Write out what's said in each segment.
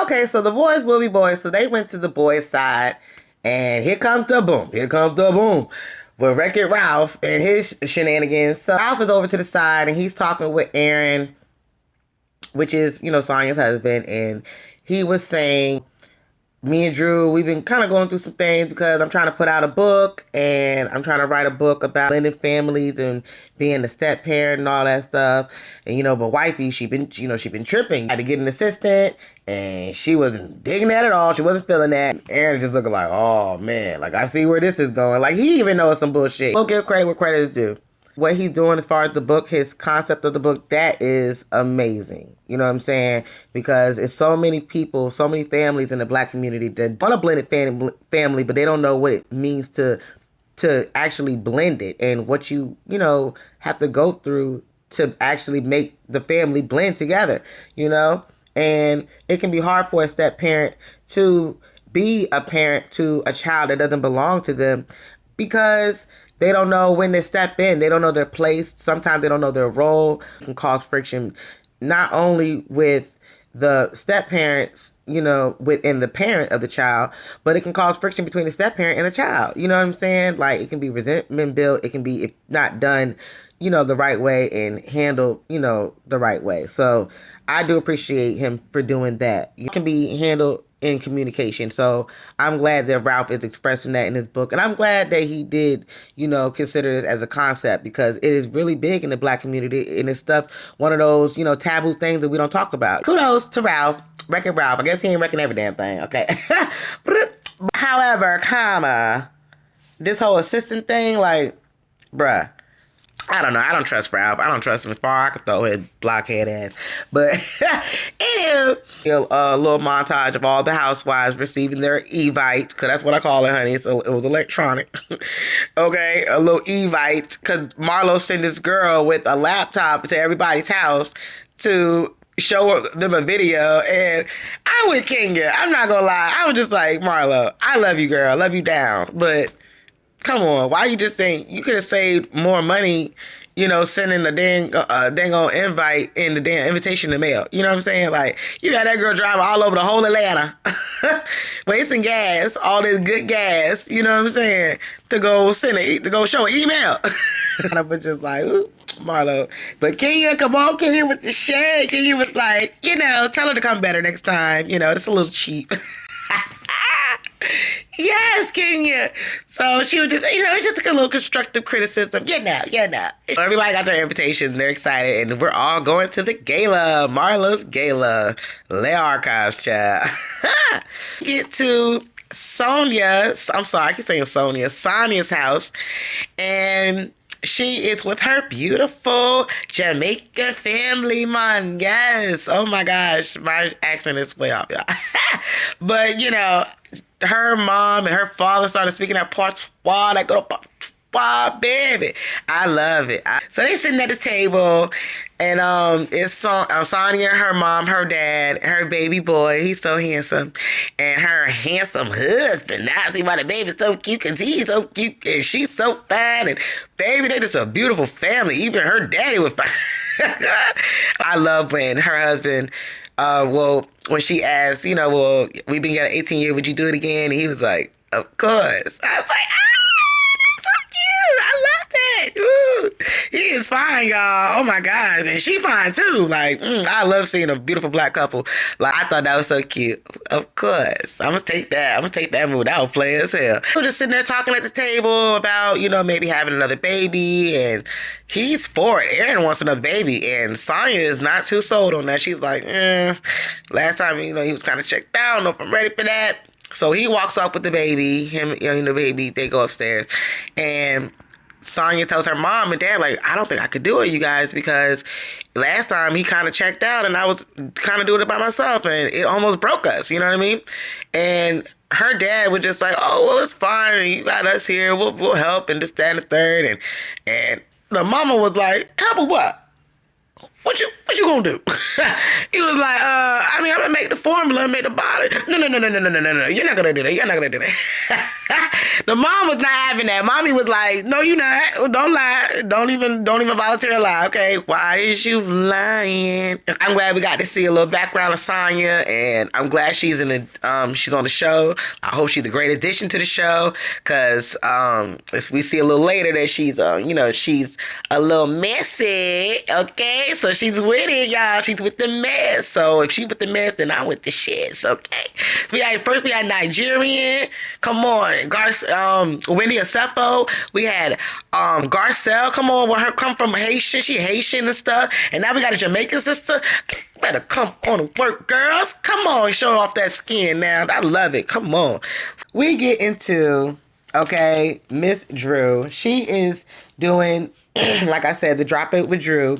Okay, so the boys will be boys. So they went to the boys' side, and here comes the boom. Here comes the boom. With Wreck-It Ralph and his shenanigans. So Ralph is over to the side, and he's talking with Aaron, which is, Sonya's husband, and he was saying, me and Drew, we've been kind of going through some things because I'm trying to put out a book and I'm trying to write a book about blended families and being the step parent and all that stuff. And but wifey, she been tripping. Had to get an assistant and she wasn't digging that at all. She wasn't feeling that. Aaron just looking like, oh man, like I see where this is going. Like he even knows some bullshit. We'll give credit where credit is due. What he's doing as far as the book, his concept of the book, that is amazing. You know what I'm saying? Because it's so many people, so many families in the black community that want a blended family, but they don't know what it means to actually blend it and what you have to go through to actually make the family blend together, And it can be hard for a step parent to be a parent to a child that doesn't belong to them because they don't know when to step in. They don't know their place. Sometimes they don't know their role. It can cause friction not only with the step parents, within the parent of the child, but it can cause friction between the step parent and the child. You know what I'm saying? Like it can be resentment built. It can be, if not done, the right way and handled, the right way. So I do appreciate him for doing that. It can be handled in communication. So I'm glad that Ralph is expressing that in his book. And I'm glad that he did, consider this as a concept because it is really big in the black community. And it's stuff, one of those, taboo things that we don't talk about. Kudos to Ralph. Wreck-It Ralph. I guess he ain't wrecking every damn thing. Okay. However, this whole assistant thing, like, bruh, I don't know. I don't trust Ralph. I don't trust him as far. I could throw his blockhead ass. But anywho, a little montage of all the housewives receiving their Evite, because that's what I call it, honey. So it was electronic. Okay, a little Evite, because Marlo sent this girl with a laptop to everybody's house to show them a video, and I'm with Kenya. I'm not gonna lie. I was just like, Marlo, I love you, girl. Love you down, but come on, why you just think you could have saved more money, sending the dang on invite in the damn invitation in the mail. You know what I'm saying? Like, you got that girl driving all over the whole Atlanta, wasting gas, all this good gas, you know what I'm saying, to go show an email. And I was just like, ooh, Marlo. But Kenya, come on, Kenya with the shade. Kenya was like, tell her to come better next time. It's a little cheap. Yes, Kenya. So she was just, just like a little constructive criticism. Everybody got their invitations. They're excited. And we're all going to the gala. Marlo's gala. Le Archives, child. Get to Sonia. I'm sorry, I keep saying Sonia. Sonia's house. And she is with her beautiful Jamaican family, man. Yes. Oh my gosh. My accent is way off, y'all. But, her mom and her father started speaking that patois, that good patois, baby. I love it. So they sitting at the table, and it's Sonia, her mom, her dad, her baby boy. He's so handsome, and her handsome husband. Now see why the baby's so cute, because he's so cute, and she's so fine, and baby, they just a beautiful family. Even her daddy was fine. I love when her husband, when she asked, we've been together 18 years, would you do it again? And he was like, of course. I was like, that's so cute. I love that. Ooh, he is fine, y'all. Oh my God. And she fine too. Like, I love seeing a beautiful black couple. Like, I thought that was so cute. Of course. I'm going to take that. I'm going to take that move. That was play as hell. We're just sitting there talking at the table about, maybe having another baby, and he's for it. Aaron wants another baby, and Sonya is not too sold on that. She's like, last time, he was kind of checked out. I don't know if I'm ready for that. So he walks off with the baby. Him and the baby, they go upstairs. And Sonya tells her mom and dad, like, I don't think I could do it, you guys, because last time he kind of checked out and I was kind of doing it by myself, and it almost broke us, you know what I mean? And her dad was just like, oh, well, it's fine. You got us here. We'll help, and this, that, and the third. And the mama was like, help with what? what you gonna do? He was like, I mean, I'm gonna make the formula and make the bottle. No. You're not gonna do that. You're not gonna do that. The mom was not having that. Mommy was like, no, you're not. Don't lie. Don't even volunteer a lie. Okay? Why is you lying? I'm glad we got to see a little background of Sonya, and I'm glad she's she's on the show. I hope she's a great addition to the show, cause as we see a little later that she's she's a little messy. Okay, so she's with it, y'all. She's with the mess. So if she with the mess, then I'm with the shits. Okay. We had Nigerian. Come on, Wendy Osefo. We had Garcelle. Come on, with her come from Haitian. She Haitian and stuff. And now we got a Jamaican sister. Better come on to work, girls. Come on, show off that skin now. I love it. Come on. We get into Miss Drew. She is doing, like I said, the Drop It with Drew.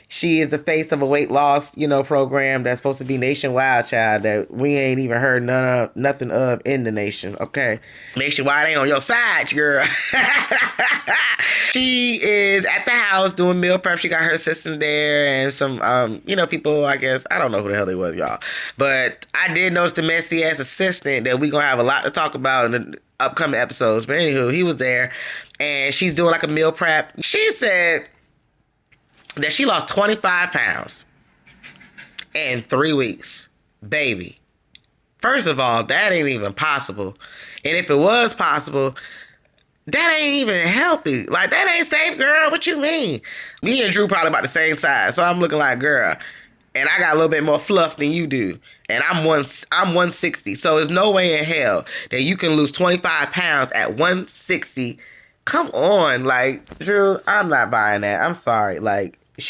She is the face of a weight loss, program that's supposed to be nationwide, child, that we ain't even heard nothing of in the nation. Okay. Nationwide ain't on your side, girl. She is at the house doing meal prep. She got her assistant there and some, people, I guess. I don't know who the hell they was, y'all. But I did notice the messy ass assistant that we gonna have a lot to talk about in the upcoming episodes. But anywho, he was there and she's doing like a meal prep. She said that she lost 25 pounds in 3 weeks. Baby. First of all, that ain't even possible. And if it was possible, that ain't even healthy. Like, that ain't safe, girl. What you mean? Me and Drew probably about the same size. So I'm looking like, girl. And I got a little bit more fluff than you do. And I'm 160. So there's no way in hell that you can lose 25 pounds at 160. Come on. Like, Drew, I'm not buying that. I'm sorry. Like, I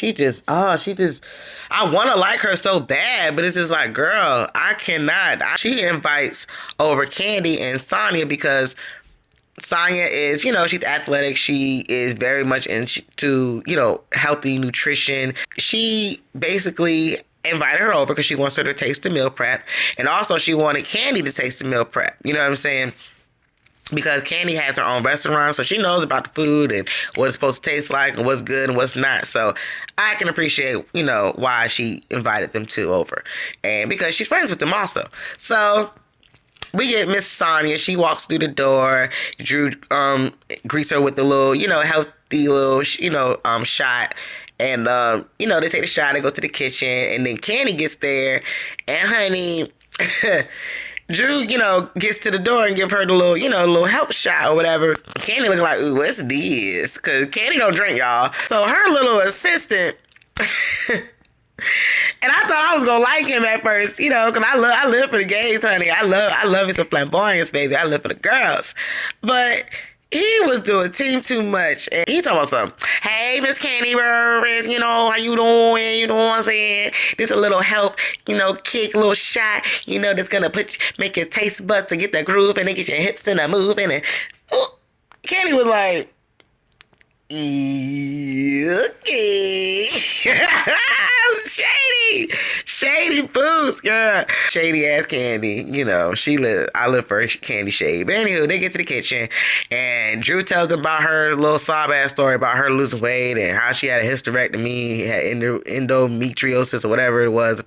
want to like her so bad, but it's just like, girl, I cannot. She invites over Candy and Sonya because Sonya is, she's athletic. She is very much into, healthy nutrition. She basically invited her over because she wants her to taste the meal prep. And also she wanted Candy to taste the meal prep. You know what I'm saying? Because Candy has her own restaurant, so she knows about the food and what it's supposed to taste like and what's good and what's not. So I can appreciate, why she invited them two over. And because she's friends with them also. So we get Miss Sonya. She walks through the door. Drew greets her with a little, healthy little, shot. And, they take the shot. They go to the kitchen. And then Candy gets there. And, honey... Drew, gets to the door and give her the little, little health shot or whatever. Candy looking like, ooh, what's this? Because Candy don't drink, y'all. So her little assistant, and I thought I was going to like him at first, because I live for the gays, honey. I love it some flamboyance, baby. I live for the girls. But he was doing team too much. And he talking about something. Hey, Miss Candy Burris, how you doing? You know what I'm saying? This a little help, kick, little shot, that's going to make your taste buds to get the groove and then get your hips in a move. And Candy was like, okay. Shady foods, girl. Shady ass Candy. I live for Candy shade. But anywho, they get to the kitchen and Drew tells about her little sob ass story about her losing weight and how she had a hysterectomy, had endometriosis or whatever it was,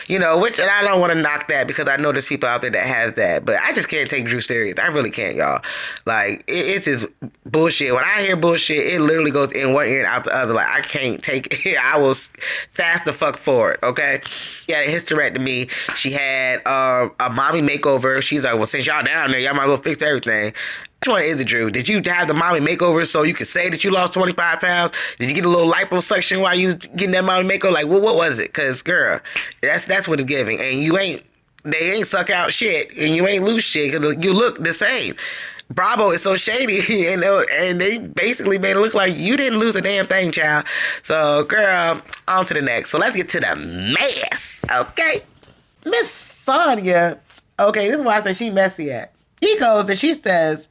which, and I don't want to knock that because I know there's people out there that has that, but I just can't take Drew serious. I really can't, y'all. Like, it's just bullshit. When I hear bullshit, it literally goes in one ear and out the other. Like, I can't take it. I will fast the fuck forward, okay? She had a hysterectomy. She had a mommy makeover. She's like, well, since y'all down there, y'all might as well fix everything. Which one is it, Drew? Did you have the mommy makeover so you could say that you lost 25 pounds? Did you get a little liposuction while you was getting that mommy makeover? Like, what was it? Because, girl, that's what it's giving. And they ain't suck out shit, and you ain't lose shit because you look the same. Bravo is so shady, and they basically made it look like you didn't lose a damn thing, child. So, girl, on to the next. So let's get to the mess, okay? Miss Sonya, okay, this is why I say she messy at. He goes and she says,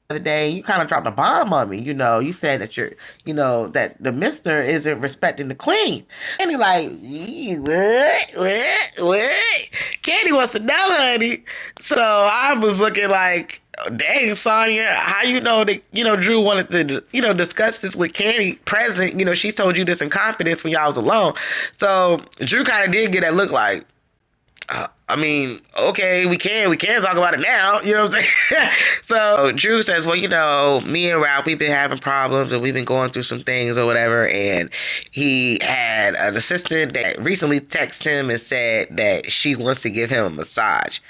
the other day, you kind of dropped a bomb on me. You said that that the mister isn't respecting the queen. And he like, what? Candy wants to know, honey. So I was looking like, dang, Sonya, how you know that, Drew wanted to, discuss this with Candy present? She told you this in confidence when y'all was alone. So Drew kind of did get that look like, I mean, okay, we can talk about it now. You know what I'm saying? So Drew says, well, me and Ralph, we've been having problems and we've been going through some things or whatever. And he had an assistant that recently texted him and said that she wants to give him a massage.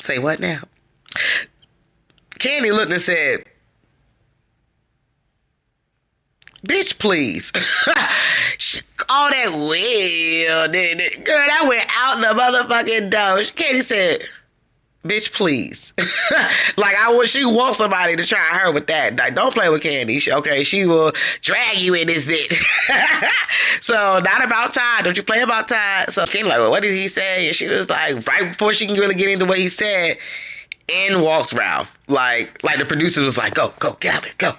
Say what now? Candy looked and said, bitch, please. All that well, girl, that went out the motherfucking door. Katie said, bitch, please. Like, she wants somebody to try her with that. Like, don't play with Candy. She will drag you in this bitch. So, not about time. Don't you play about time. So, Candy like, well, what did he say? And she was like, right before she can really get into what he said, in walks Ralph. Like the producers was like, go, get out there. Go.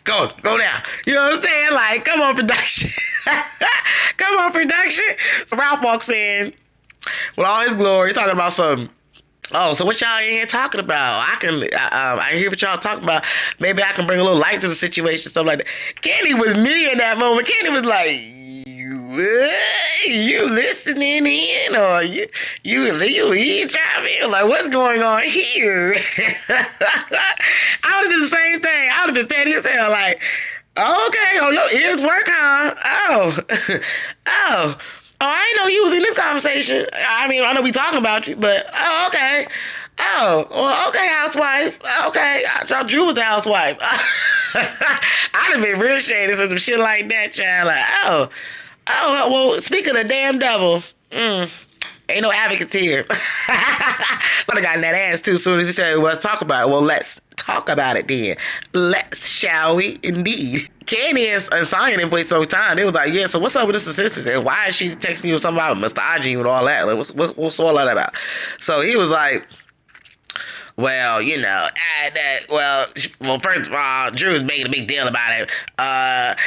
go now. You know what I'm saying? Like, come on, production. Come on, production. So Ralph walks in with all his glory, talking about something. Oh, so what y'all in here talking about? I hear what y'all talking about. Maybe I can bring a little light to the situation, something like that. Candy was me in that moment. Candy was like, you listening in, or you eavesdropping? Like, what's going on here? I would have done the same thing. I would have been petty as hell. Like, okay, your ears work, huh? Oh, I didn't know you was in this conversation. I mean, I know we talking about you, but, okay. Oh, well, okay, housewife. Okay, I thought Drew was the housewife. I'd have been real shady for some shit like that, child. Like, oh, well, speak of the damn devil. Ain't no advocates here. But I got in that ass too soon as he said, well, let's talk about it. Well, let's talk about it then. Let's, shall we? Indeed. Candy and Sonya didn't waste some time. They was like, yeah, so what's up with this assistant? And why is she texting you something about massaging and all that? Like, what's all that about? So he was like, well, first of all, Drew was making a big deal about it. And,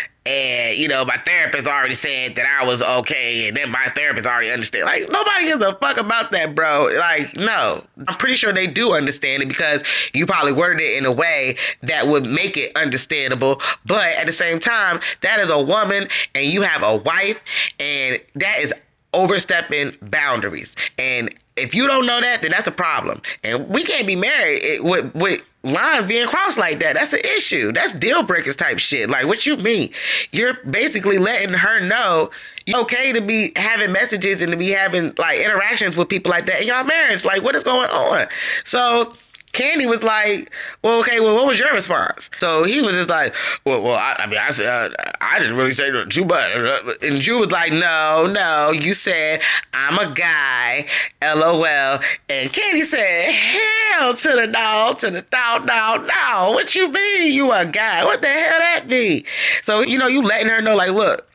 my therapist already said that I was okay, and then my therapist already understood. Like, nobody gives a fuck about that, bro. Like, no. I'm pretty sure they do understand it because you probably worded it in a way that would make it understandable. But at the same time, that is a woman, and you have a wife, and that is overstepping boundaries. And if you don't know that, then that's a problem. And we can't be married with lines being crossed like that. That's an issue. That's deal breakers type shit. Like, what you mean? You're basically letting her know you're okay to be having messages and to be having, like, interactions with people like that in your marriage. Like, what is going on? So Candy was like, well, okay, well, what was your response? So he was just like, I said, I didn't really say too much. And Drew was like, no, you said, I'm a guy, LOL. And Candy said, hell to the no. What you mean you a guy? What the hell that be? So, you letting her know, like, look,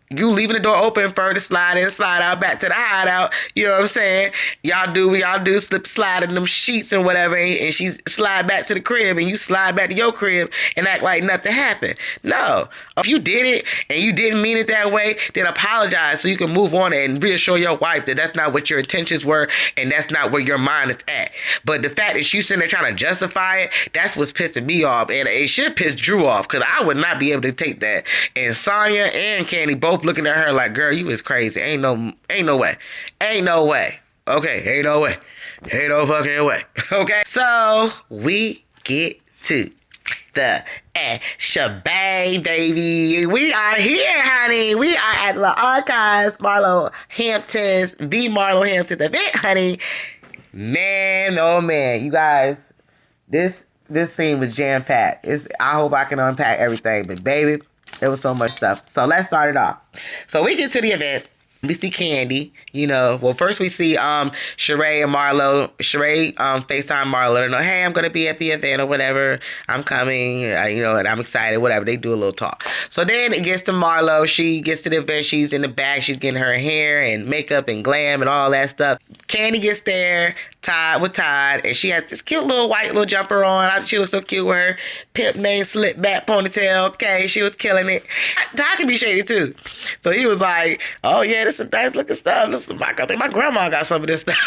you leaving the door open for her to slide in, slide out, back to the hideout. You know what I'm saying? Y'all do, slide in them sheets and whatever, and she slide back to the crib, and you slide back to your crib and act like nothing happened. No. If you did it and you didn't mean it that way, then apologize so you can move on and reassure your wife that that's not what your intentions were and that's not where your mind is at. But the fact that you sitting there trying to justify it, that's what's pissing me off. And it should piss Drew off because I would not be able to take that. And Sonya and Candy both looking at her like, girl, you is crazy. Ain't no way. Okay, ain't no way. Ain't no fucking way. Okay, so we get to the shebang, baby. We are here, honey. We are at the Archives, Marlo Hampton's, the Marlo Hampton event, honey. Man, oh man, you guys, this scene was jam-packed. I hope I can unpack everything, but baby, there was so much stuff. So let's start it off. So we get to the event. We see Candy, first we see Sheree and Marlo. Sheree FaceTime Marlo. Let her know, hey, I'm going to be at the event or whatever. I'm coming, and I'm excited, whatever. They do a little talk. So then it gets to Marlo. She gets to the event. She's in the back. She's getting her hair and makeup and glam and all that stuff. Candy gets there, Todd, and she has this cute little white little jumper on. She looks so cute with her pimp name slip back ponytail. Okay, she was killing it. Todd can be shady too. So he was like, oh yeah, this is some nice looking stuff. I think my grandma got some of this stuff.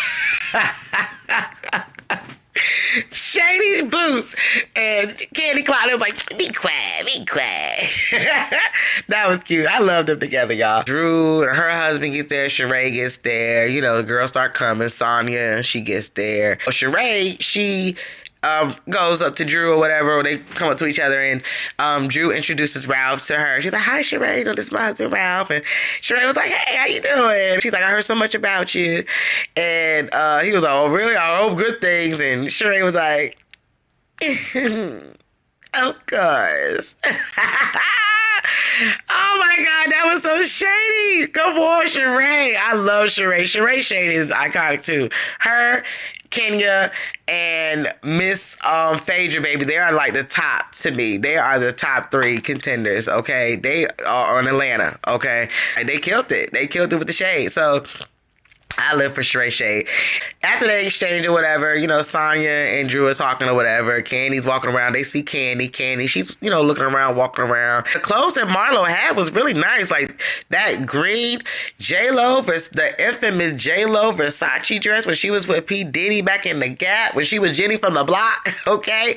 Shady boots. And Candy Cloud was like, be quiet, be quiet. That was cute. I loved them together, y'all. Drew and her husband gets there. Sheree gets there. You know, the girls start coming. Sonya, she gets there. Well, Sheree, she goes up to Drew or whatever, or they come up to each other, and Drew introduces Ralph to her. She's like, hi, Sheree, you know, this is my husband, Ralph. And Sheree was like, hey, how you doing? She's like, I heard so much about you. And he was like, oh, really? I hope good things. And Sheree was like, of course. Oh my God, that was so shady. Come on, Sheree. I love Sheree. Sheree Shady is iconic too. Her, Kenya, and Miss Phaedra, baby, they are like the top to me. They are the top 3 contenders, okay? They are on Atlanta, okay? And they killed it. They killed it with the shade. So I live for Sheree Shade. After they exchange or whatever, you know, Sonya and Drew are talking or whatever. Candy's walking around. They see Candy. Candy, she's, you know, looking around, walking around. The clothes that Marlo had was really nice. Like that green J-Lo, the infamous J-Lo Versace dress when she was with P. Diddy back in the Gap, when she was Jenny from the block, okay?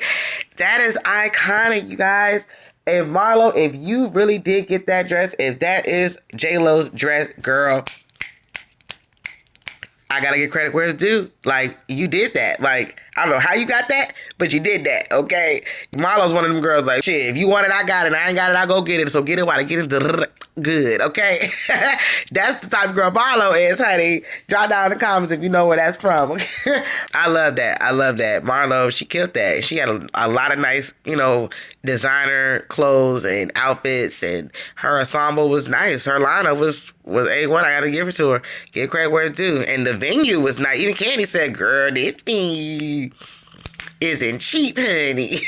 That is iconic, you guys. And Marlo, if you really did get that dress, if that is J-Lo's dress, girl, I gotta get credit where it's due. Like, you did that. Like, I don't know how you got that, but you did that, okay? Marlo's one of them girls like, shit, if you want it, I got it. I ain't got it, I'll go get it. So get it while I get it good, okay? That's the type of girl Marlo is, honey. Drop down in the comments if you know where that's from. I love that. I love that. Marlo, she killed that. She had a lot of nice, you know, designer clothes and outfits, and her ensemble was nice. Her lineup was A1. I gotta give it to her. Give credit where it's due. And the venue was nice. Even Candy said, girl, this venue isn't cheap, honey.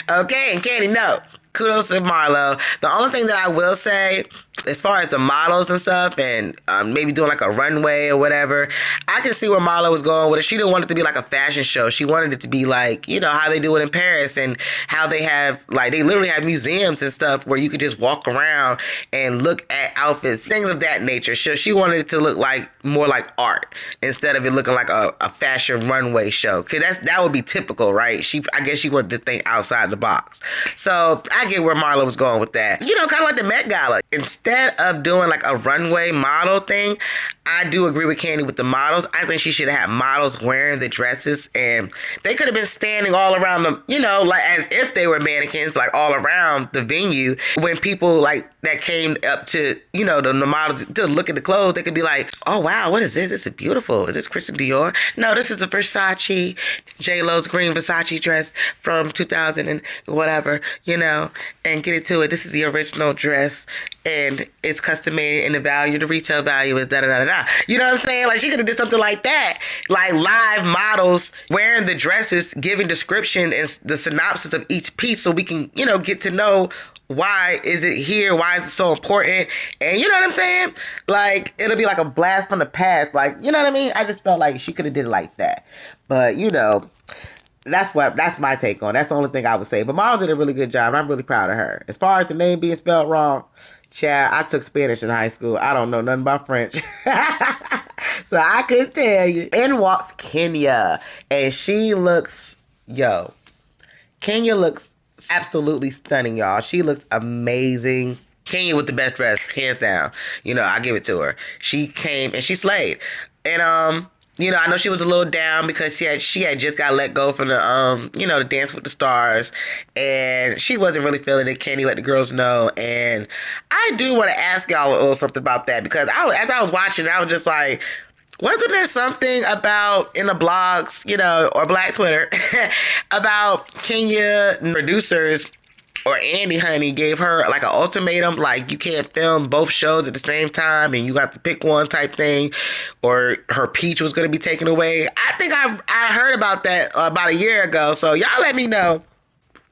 Okay, and Candy, no. Kudos to Marlo. The only thing that I will say, as far as the models and stuff, and maybe doing like a runway or whatever, I can see where Marlo was going with it. She didn't want it to be like a fashion show. She wanted it to be like, you know, how they do it in Paris, and how they have, like, they literally have museums and stuff where you could just walk around and look at outfits, things of that nature. So she wanted it to look like more like art instead of it looking like a fashion runway show. Because that would be typical, right? I guess she wanted to think outside the box. So I get where Marlo was going with that. You know, kind of like the Met Gala. Instead of doing like a runway model thing, I do agree with Candy with the models. I think she should have had models wearing the dresses, and they could have been standing all around them, you know, like as if they were mannequins, like all around the venue. When people like that came up to, you know, the models to look at the clothes, they could be like, oh wow, what is this? This is beautiful. Is this Christian Dior? No, this is the Versace, J-Lo's green Versace dress from 2000 and whatever, you know, and get it to it. This is the original dress, and it's custom made, and the retail value is da-da-da-da-da. You know what I'm saying? Like, she could have did something like that. Like, live models wearing the dresses, giving description and the synopsis of each piece so we can, you know, get to know why is it here? Why is it so important? And you know what I'm saying? Like, it'll be like a blast from the past. Like, you know what I mean? I just felt like she could have did it like that. But, you know, that's my take on it. That's the only thing I would say. But Mom did a really good job, and I'm really proud of her. As far as the name being spelled wrong, child, I took Spanish in high school. I don't know nothing about French. So I couldn't tell you. In walks Kenya, and she looks, Kenya looks absolutely stunning, y'all. She looks amazing. Kenya with the best dress, hands down. You know, I give it to her. She came and she slayed. And you know, I know she was a little down because she had just got let go from the you know, the Dance with the Stars, and she wasn't really feeling it. Candy let the girls know, and I do want to ask y'all a little something about that, because as I was watching, I was just like, wasn't there something about in the blogs, you know, or Black Twitter about Kenya producers or Andy Honey gave her like an ultimatum, like you can't film both shows at the same time and you got to pick one type thing, or her peach was going to be taken away? I think I heard about that about a year ago. So y'all let me know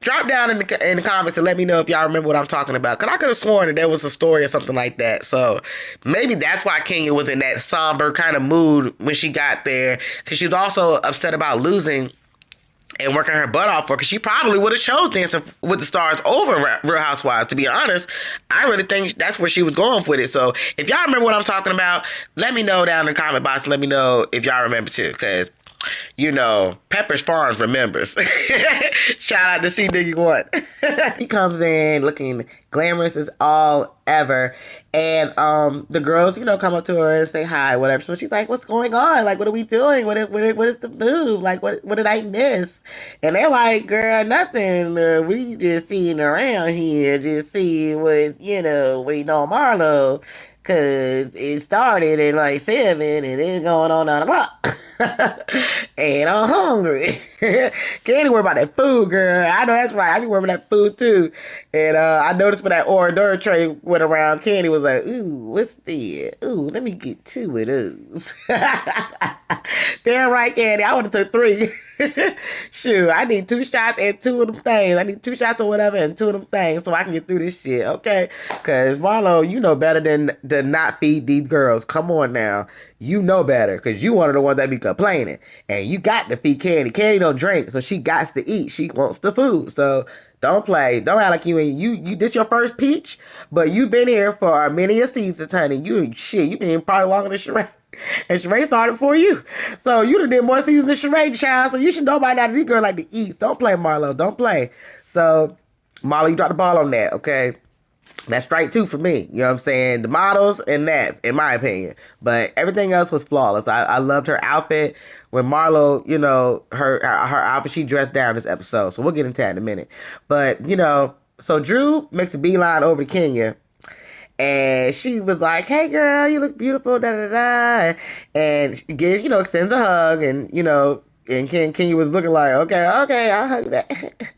Drop down in the comments and let me know if y'all remember what I'm talking about. Because I could have sworn that there was a story or something like that. So maybe that's why Kenya was in that somber kind of mood when she got there. Because she was also upset about losing and working her butt off for, because she probably would have chose Dancing with the Stars over Real Housewives, to be honest. I really think that's where she was going with it. So if y'all remember what I'm talking about, let me know down in the comment box. Let me know if y'all remember too, because Pepper's Farms remembers. Shout out to C Diggy One. He comes in looking glamorous as all ever. And the girls, come up to her and say hi, whatever. So she's like, what's going on? Like, what are we doing? What is the move? Like, what did I miss? And they're like, girl, nothing. We just seen around here, just see what's, waiting on Marlo. Cause it started at like 7 and it's going on 9 o'clock. And I'm hungry. Can't worry about that food, girl. I know that's right. I be worried about that food too. And I noticed when that hors d'oeuvre tray went around, Candy was like, ooh, what's this? Ooh, let me get 2 of those. Damn right, Candy. I would have took 3. Shoot, I need 2 shots and 2 of them things. I need 2 shots or whatever and 2 of them things so I can get through this shit, okay? Because Marlo, you know better than to not feed these girls. Come on now. You know better, because you one of the ones that be complaining. And you got to feed Candy. Candy don't drink, so she got to eat. She wants the food. So don't play. Don't act like you this your first peach, but you been here for many a season, honey. You been probably longer than Sheree. And Sheree started for you. So you done did more seasons than Sheree, child. So you should know by now that these girls like to eat. Don't play, Marlo. Don't play. So, Marlo, you dropped the ball on that, okay? That's strike 2 for me. You know what I'm saying? The models and that, in my opinion. But everything else was flawless. I loved her outfit. When Marlo, her outfit, she dressed down this episode. So we'll get into that in a minute. But, so Drew makes a beeline over to Kenya. And she was like, hey, girl, you look beautiful, da-da-da. And she gives, extends a hug. And, and Kenya was looking like, okay, I'll hug that.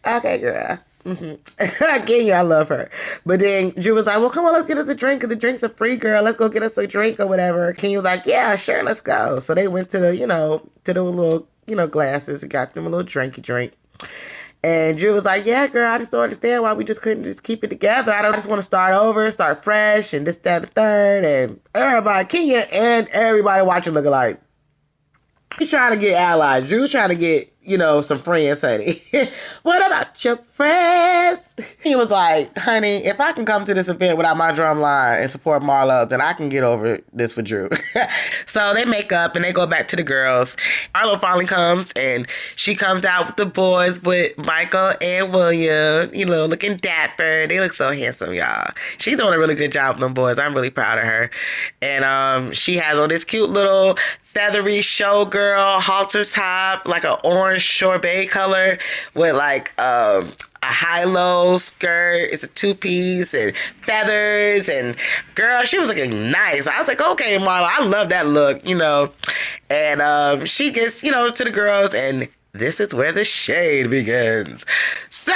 okay, girl. Mm-hmm. Kenya, I love her. But then Drew was like, well, come on, let's get us a drink, because the drinks are free, girl. Let's go get us a drink or whatever. Kenya was like, yeah, sure, let's go. So they went to the, to the little, glasses and got them a little drinky drink. And Drew was like, yeah, girl, I just don't understand why we just couldn't just keep it together. I just want to start over, start fresh, and this, that, and the third. And everybody, Kenya and everybody watching looking like, he's trying to get allies. Drew's trying to get, some friends, honey. What about your friends? He was like, honey, if I can come to this event without my drum line and support Marlo, then I can get over this with Drew. So they make up and they go back to the girls. Marlo finally comes and she comes out with the boys with Michael and William, looking dapper. They look so handsome, y'all. She's doing a really good job with them boys. I'm really proud of her. And she has on this cute little feathery showgirl halter top, like an orange sorbet color with like a high-low skirt. It's a 2-piece and feathers, and girl, she was looking nice. I was like, okay, Marlo, I love that look, And she gets, to the girls, and this is where the shade begins. So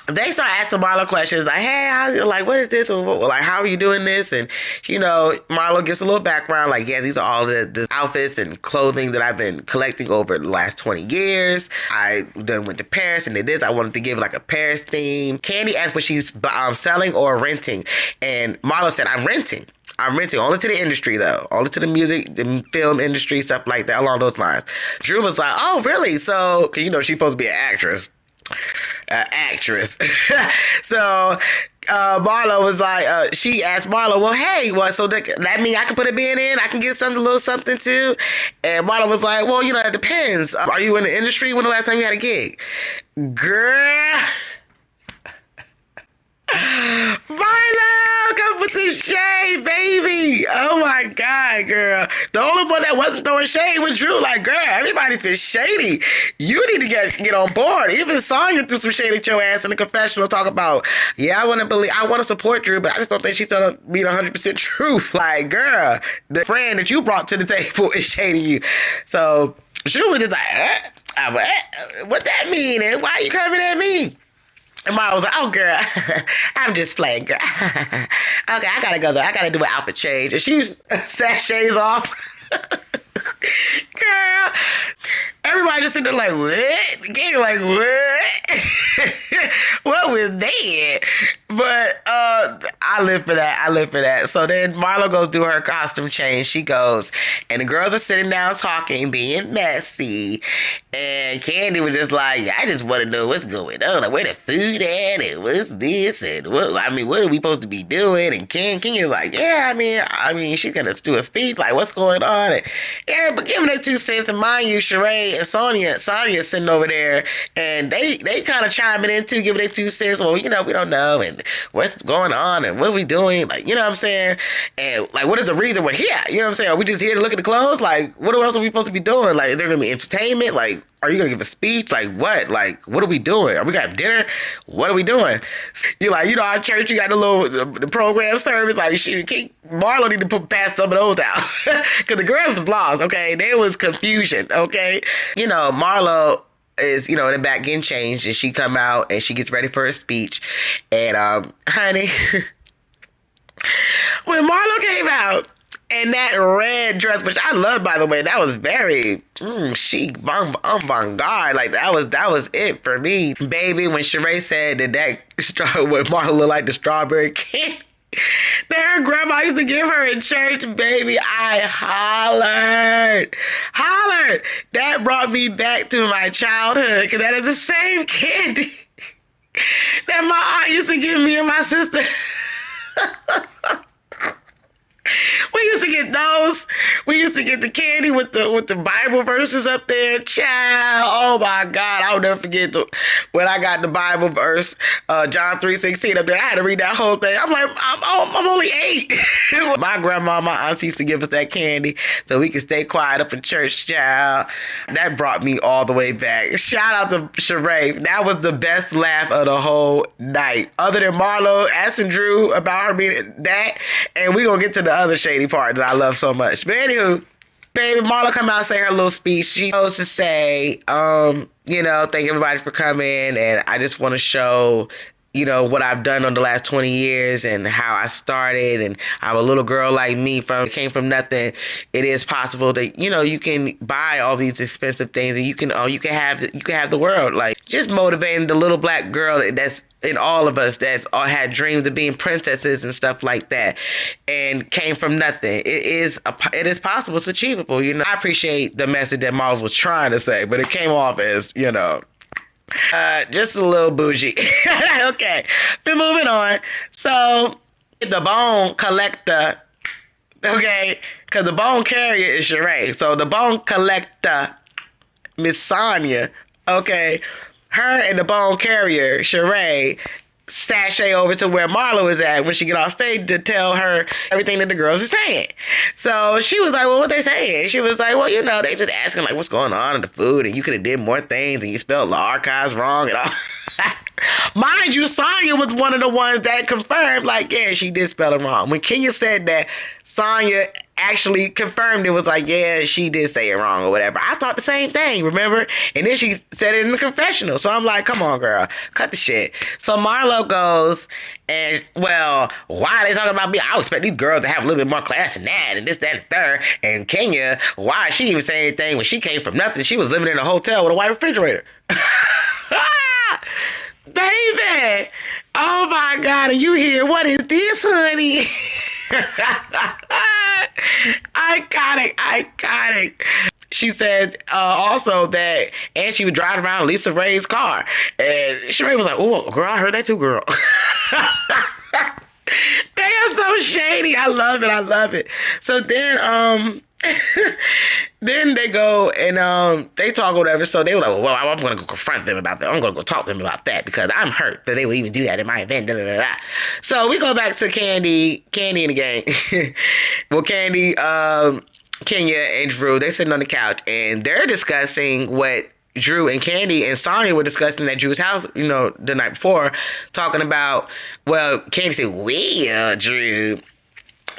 they start asking Marlo questions like, hey, what is this? Or like, how are you doing this? And, Marlo gets a little background like, yeah, these are all the outfits and clothing that I've been collecting over the last 20 years. I done went to Paris and did this. I wanted to give like a Paris theme. Candy asked what she's selling or renting. And Marlo said, I'm renting only to the industry though, only to the music, the film industry, stuff like that, along those lines. Drew was like, oh, really? So, cause she's supposed to be an actress. So Marlo was like, she asked Marlo, well, hey, so that mean I can put a bid in? I can get a little something too? And Marlo was like, well, it depends. Are you in the industry? When the last time you had a gig? Girl. Marlo, come with the shade, baby. Oh my God, girl. The only one that wasn't throwing shade was Drew. Like, girl, everybody's been shady. You need to get on board. Even Sonya threw some shade at your ass in the confessional, talk about, yeah, I want to support Drew, but I just don't think she's gonna be 100% truth. Like, girl, the friend that you brought to the table is shading you. So Drew was just like, what that mean? And why are you coming at me? And Mara was like, oh, girl, I'm just playing, girl. Okay, I gotta go, though. I gotta do an outfit change. And she sashay's off. Girl, everybody just sitting there like, what? Katie like, what? What was that? But I live for that. I live for that. So then Marlo goes do her costume change. She goes, and the girls are sitting down talking, being messy. And Candy was just like, I just want to know what's going on. Like, where the food at? And what's this? And what are we supposed to be doing? And Kenya's like, yeah, I mean, she's gonna do a speech. Like, what's going on? And yeah, but giving their 2 cents. And mind you, Sheree and Sonya sitting over there, and they kind of chiming in too, giving their 2 cents. Well, we don't know, and what's going on, and what are we doing? Like, you know what I'm saying? And like, what is the reason we're here? You know what I'm saying? Are we just here to look at the clothes? Like, what else are we supposed to be doing? Like, is there gonna be entertainment? Like, are you gonna give a speech? Like what? Like, what are we doing? Are we gonna have dinner? What are we doing? You're like, our church, you got the program service. Like, Marlo need to pass some of those out. Because the girls was lost, okay? There was confusion, okay? Marlo is, in the back getting changed, and she come out and she gets ready for her speech. And, honey, when Marlo came out, and that red dress, which I love, by the way, that was very chic, avant-garde. Like, that was it for me. Baby, when Sheree said what Marlo looked like the strawberry candy that her grandma used to give her in church, baby, I hollered. That brought me back to my childhood, because that is the same candy that my aunt used to give me and my sister. We used to get those. We used to get the candy with the Bible verses up there. Child, oh my God, I'll never forget when I got the Bible verse, John 3:16 up there. I had to read that whole thing. I'm like, I'm only 8. My grandma, my aunts used to give us that candy so we could stay quiet up in church, child. That brought me all the way back. Shout out to Sheree. That was the best laugh of the whole night. Other than Marlo asking Drew about her being that, and we're going to get to the other shady part that I love so much. But anywho, baby, Marla come out and say her little speech. She goes to say, thank everybody for coming, and I just want to show, what I've done on the last 20 years and how I started, and I'm a little girl like me came from nothing. It is possible that, you can buy all these expensive things, and you can have the world. Like, just motivating the little black girl that's in all of us that's all had dreams of being princesses and stuff like that, and came from nothing. It is possible. It's achievable. I appreciate the message that Marvel was trying to say, but it came off as, just a little bougie. Okay, been moving on. So the bone collector, okay, because the bone carrier is Sheree. So the bone collector, Miss Sonya, okay, her and the bone carrier, Sheree, sashay over to where Marlo is at when she get off stage to tell her everything that the girls are saying. So she was like, well, what they saying? She was like, well, they just asking, like, what's going on in the food, and you could have did more things, and you spelled the archives wrong and all. Mind you, Sonya was one of the ones that confirmed, like, yeah, she did spell it wrong. When Kenya said that, Sonya actually confirmed it, was like, yeah, she did say it wrong or whatever. I thought the same thing, remember? And then she said it in the confessional. So I'm like, come on, girl, cut the shit. So Marlo goes, and, well, why are they talking about me? I would expect these girls to have a little bit more class than that, and this, that, and third. And Kenya, why she even say anything when she came from nothing? She was living in a hotel with a white refrigerator. Baby, oh my God, are you here? What is this, honey? Iconic. She said also that, and she was driving around Lisa Ray's car. And Sheree was like, oh, girl, I heard that too, girl. They are so shady. I love it. So then, then they go and they talk or whatever. So they were like, well, I'm going to go confront them about that. I'm going to go talk to them about that because I'm hurt that they would even do that in my event. Da, da, da, da. So we go back to Candy and the gang. Well, Candy, Kenya and Drew, they're sitting on the couch and they're discussing what Drew and Candy and Sonya were discussing at Drew's house, the night before, talking about, well, Candy said, well, Drew,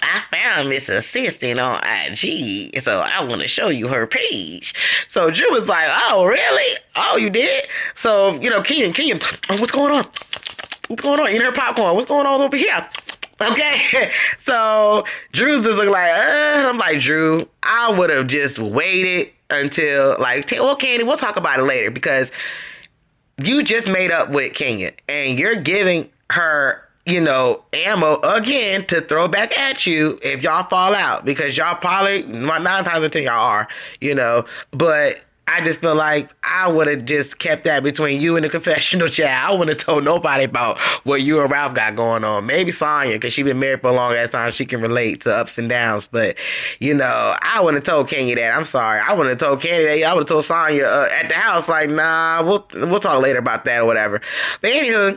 I found Miss Assistant on IG, so I want to show you her page. So Drew was like, oh, really? Oh, you did? So, Kenya, oh, what's going on? What's going on? Eating her popcorn. What's going on over here? Okay, so Drew's just looking like, I'm like, Drew, I would have just waited until like, well, Candy, we'll talk about it later because you just made up with Kenya and you're giving her, ammo again to throw back at you if y'all fall out because y'all probably 9 times out of 10 y'all are, but I just feel like I would have just kept that between you and the confessional chat. I wouldn't have told nobody about what you and Ralph got going on. Maybe Sonya, because she been married for a long ass time. She can relate to ups and downs. But, I wouldn't have told Kenya that. I'm sorry. I wouldn't have told Kenya that. I would have told Sonya at the house, like, nah, we'll talk later about that or whatever. But anywho,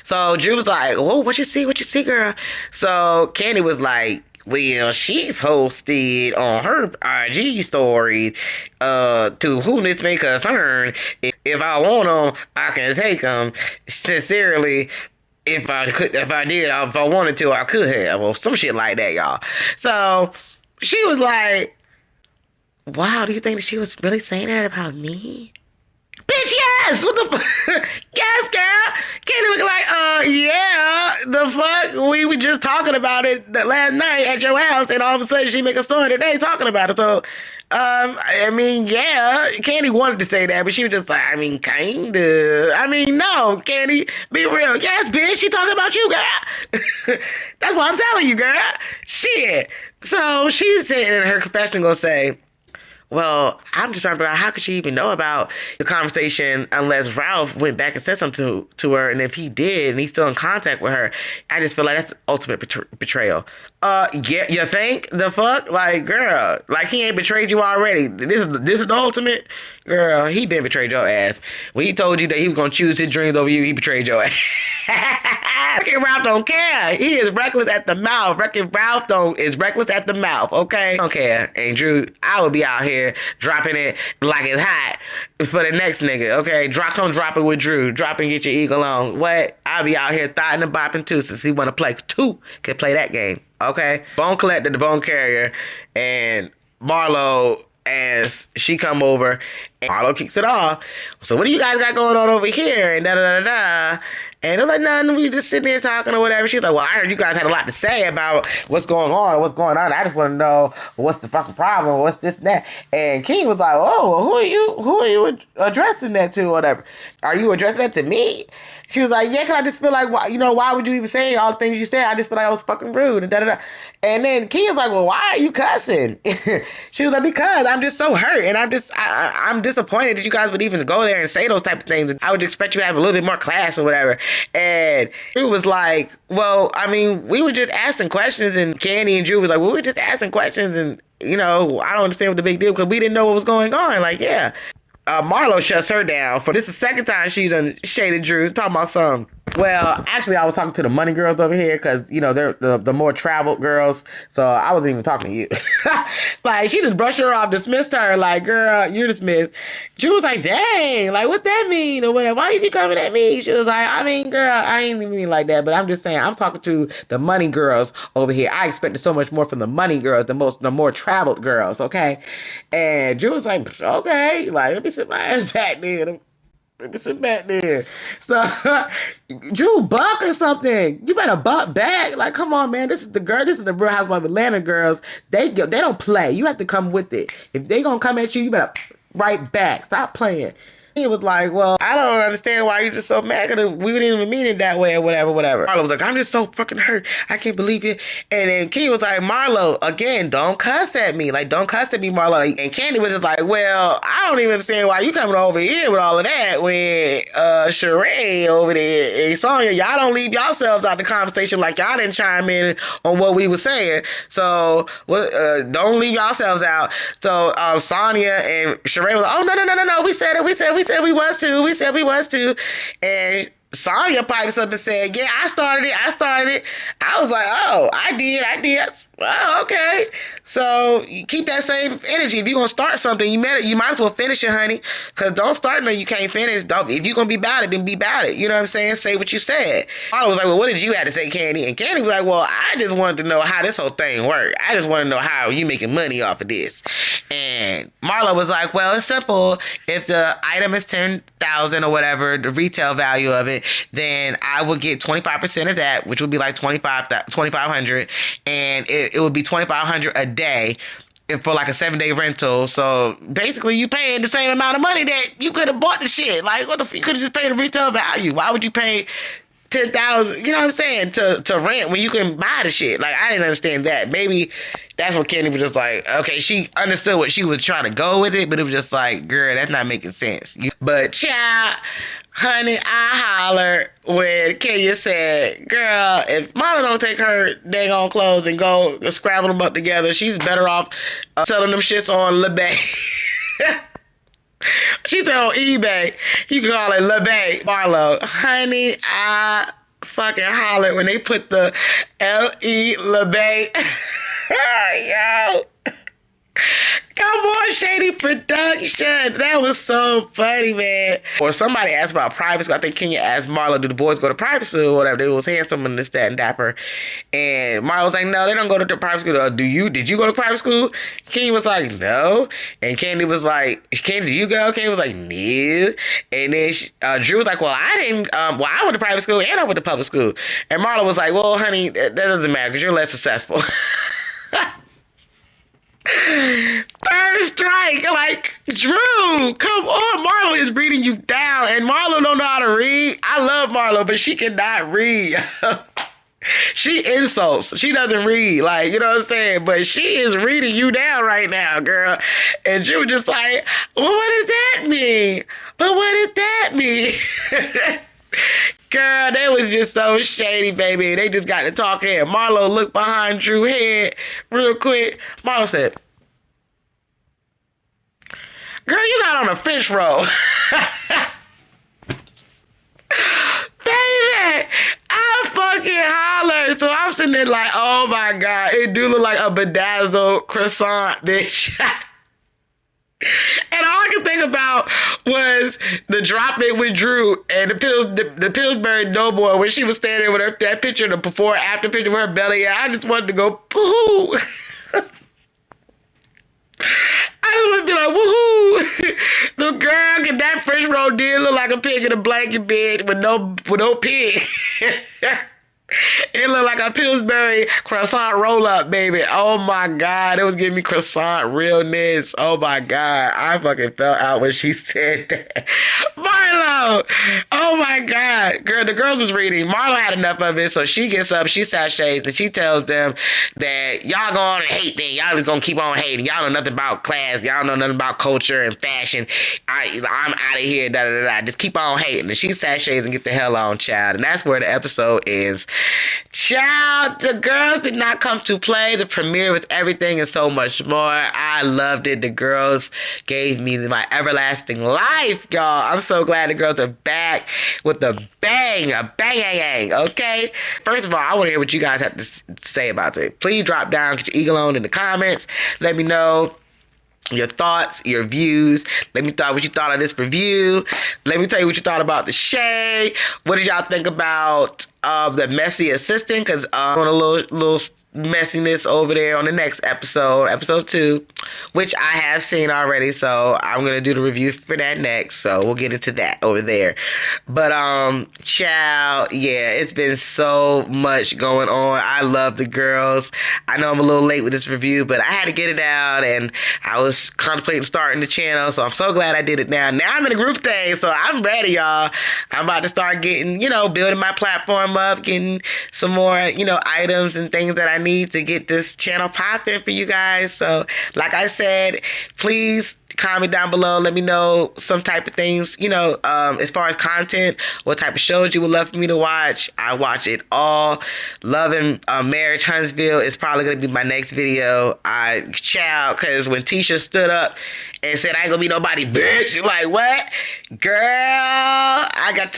so Drew was like, "Whoa, what you see? What you see, girl?" So Candy was like, "Well, she posted on her IG story, to whom this may concern. If I want them, I can take them. Sincerely, if I wanted to, I could have, or some shit like that, y'all." So she was like, "Wow, do you think that she was really saying that about me?" Bitch, yes! What the fuck? Yes, girl! Candy looking like, yeah, the fuck? We were just talking about it last night at your house, and all of a sudden she make a story today talking about it. So, I mean, yeah, Candy wanted to say that, but she was just like, I mean, kinda. I mean, no, Candy, be real. Yes, bitch, she talking about you, girl. That's what I'm telling you, girl. Shit. So she said in her confession gonna say, well, I'm just trying to figure out how could she even know about the conversation unless Ralph went back and said something to her, and if he did and he's still in contact with her, I just feel like that's the ultimate betrayal. Yeah, you think the fuck, like, girl, like he ain't betrayed you already. This is the ultimate, girl. He been betrayed your ass when he told you that he was gonna choose his dreams over you. He betrayed your ass. Fucking Ralph don't care. He is reckless at the mouth. Ralph is reckless at the mouth. Okay, don't care. And Drew, I would be out here dropping it like it's hot for the next nigga. Okay, come drop it with Drew. Drop and get your eagle on. What? I'll be out here thotting and bopping too since he want to play. Two can play that game. Okay, Bone Collector, the Bone Carrier, and Marlo as she come over and Marlo kicks it off. So what do you guys got going on over here? And da da da da. And they're like, nothing, we just sitting here talking or whatever. She's like, well, I heard you guys had a lot to say about what's going on. I just want to know what's the fucking problem, what's this and that. And King was like, oh, well, who are you addressing that to or whatever? Are you addressing that to me? She was like, yeah, because I just feel like, why would you even say all the things you said? I just feel like I was fucking rude and da da da. And then King was like, well, why are you cussing? She was like, because I'm just so hurt and I'm disappointed that you guys would even go there and say those type of things. I would expect you to have a little bit more class or whatever. And Drew was like, well, I mean, we were just asking questions, and Candy and Drew was like, well, we were just asking questions, and, I don't understand what the big deal, because we didn't know what was going on. Like, yeah. Marlo shuts her down. For this is the second time she done shaded Drew, talking about something. Well, actually, I was talking to the money girls over here because, they're the more traveled girls. So I wasn't even talking to you. Like, she just brushed her off, dismissed her. Like, girl, you're dismissed. Drew was like, dang, like, what that mean? Or whatever. Why you keep coming at me? She was like, I mean, girl, I ain't even mean like that. But I'm just saying, I'm talking to the money girls over here. I expected so much more from the money girls, the more traveled girls, okay? And Drew was like, okay, like, let me sit my ass back then. Let me sit back there. So, Drew, buck or something. You better buck back. Like, come on, man. This is the girl. This is the Real Housewives of Atlanta girls. They don't play. You have to come with it. If they gonna come at you, you better right back. Stop playing. He was like, well, I don't understand why you're just so mad because we didn't even mean it that way or whatever. Marlo was like, I'm just so fucking hurt. I can't believe it. And then Key was like, Marlo, again, don't cuss at me. Like, don't cuss at me, Marlo. And Candy was just like, well, I don't even understand why you coming over here with all of that when Sheree over there and Sonya, y'all don't leave yourselves out the conversation like y'all didn't chime in on what we were saying. So, don't leave yourselves out. So, Sonya and Sheree was like, oh, no. We said we was too. And Sonya pipes up and said, yeah, I started it. I was like, oh, I did. Oh, okay. So you keep that same energy. If you're going to start something, you might as well finish it, honey. Because don't start nothing you can't finish. If you're going to be about it, then be about it. You know what I'm saying? Say what you said. Marlo was like, well, what did you have to say, Candy? And Candy was like, well, I just wanted to know how this whole thing worked. I just want to know how you making money off of this. And Marlo was like, well, it's simple. If the item is $10,000 or whatever, the retail value of it, it, then I would get 25% of that, which would be like 2,500, and it would be 2,500 a day for like a 7-day rental. So basically you paying the same amount of money that you could have bought the shit. Like, what the you could have just paid the retail value. Why would you pay 10,000, you know what I'm saying, to rent when you can buy the shit? Like, I didn't understand that. Maybe that's what Candy was just like, okay, she understood what she was trying to go with it, but it was just like, girl, that's not making sense. But child, honey, I hollered when Kenya said, girl, if Mama don't take her dang on clothes and go scrabble them up together, she's better off selling them shits on LeBay. She said on eBay. You can call it LeBay. Marlo. Honey, I fucking hollered when they put the L-E LeBay. Yo. Come on, Shady Production. That was so funny, man. Or somebody asked about private school. I think Kenya asked Marlo, do the boys go to private school or whatever? They was handsome and this, that, and dapper. And Marlo was like, no, they don't go to private school. Did you go to private school? Kenya was like, no. And Candy was like, Candy, did you go? Candy was like, no. And then Drew was like, well, I didn't, I went to private school and I went to public school. And Marlo was like, well, honey, that doesn't matter because you're less successful. Third strike, like, Drew, come on. Marlo is reading you down, and Marlo don't know how to read. I love Marlo, but she cannot read. She insults. She doesn't read, like, you know what I'm saying? But she is reading you down right now, girl. And Drew just like, well, what does that mean? But what does that mean? Girl, they was just so shady, baby. They just got to talking. Marlo looked behind Drew's head real quick. Marlo said, girl, you got on a fish roll. Baby, I fucking hollered. So I'm sitting there like, oh my God, it do look like a bedazzled croissant, bitch. And all I could think about was the drop it with Drew and the Pillsbury Doughboy when she was standing there with that picture, the before after picture with her belly out. I just wanted to go, pooh. I just want to be like, woohoo. The girl, get that French roll did look like a pig in a blanket bed with no pig. It looked like a Pillsbury croissant roll-up, baby. Oh, my God. It was giving me croissant realness. Oh, my God. I fucking fell out when she said that. Marlo! Oh, my God. Girl, the girls was reading. Marlo had enough of it, so she gets up, she sachets, and she tells them that y'all go on and hate then. Y'all just gonna keep on hating. Y'all know nothing about class. Y'all know nothing about culture and fashion. I'm out of here, da-da-da-da. Just keep on hating. And she sachets and get the hell on, child. And that's where the episode is. Child, the girls did not come to play. The premiere was everything and so much more. I loved it. The girls gave me my everlasting life, y'all. I'm so glad the girls are back with a bang, okay? First of all, I want to hear what you guys have to say about it. Please drop down, get your eagle on in the comments. Let me know your thoughts, your views. Let me know what you thought of this review. Let me tell you what you thought about the shade. What did y'all think about the messy assistant? Because on a little messiness over there on the next episode 2, which I have seen already, so I'm gonna do the review for that next, so we'll get into that over there. But child, yeah, it's been so much going on. I love the girls. I know I'm a little late with this review, but I had to get it out, and I was contemplating starting the channel, so I'm so glad I did it now. Now I'm in a group thing, so I'm ready, y'all. I'm about to start getting, building my platform up, getting some more, items and things that I need to get this channel popping for you guys. So like I said, please comment down below. Let me know some type of things, as far as content, what type of shows you would love for me to watch. I watch it all. Loving Marriage Huntsville is probably going to be my next video. Because when Tisha stood up and said, I ain't gonna be nobody's bitch, you're like, what? Girl, I got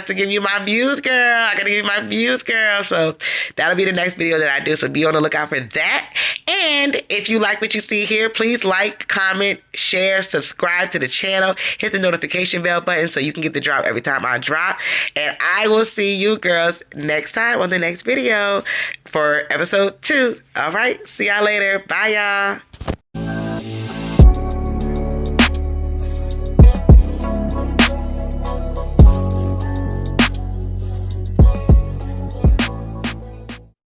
to give you my views, girl. I got to give you my views, girl. So that'll be the next video that I do. So be on the lookout for that. And if you like what you see here, please like, comment, share, subscribe to the channel, hit the notification bell button so you can get the drop every time I drop. And I will see you girls next time on the next video for episode 2. All right, see y'all later. Bye, y'all.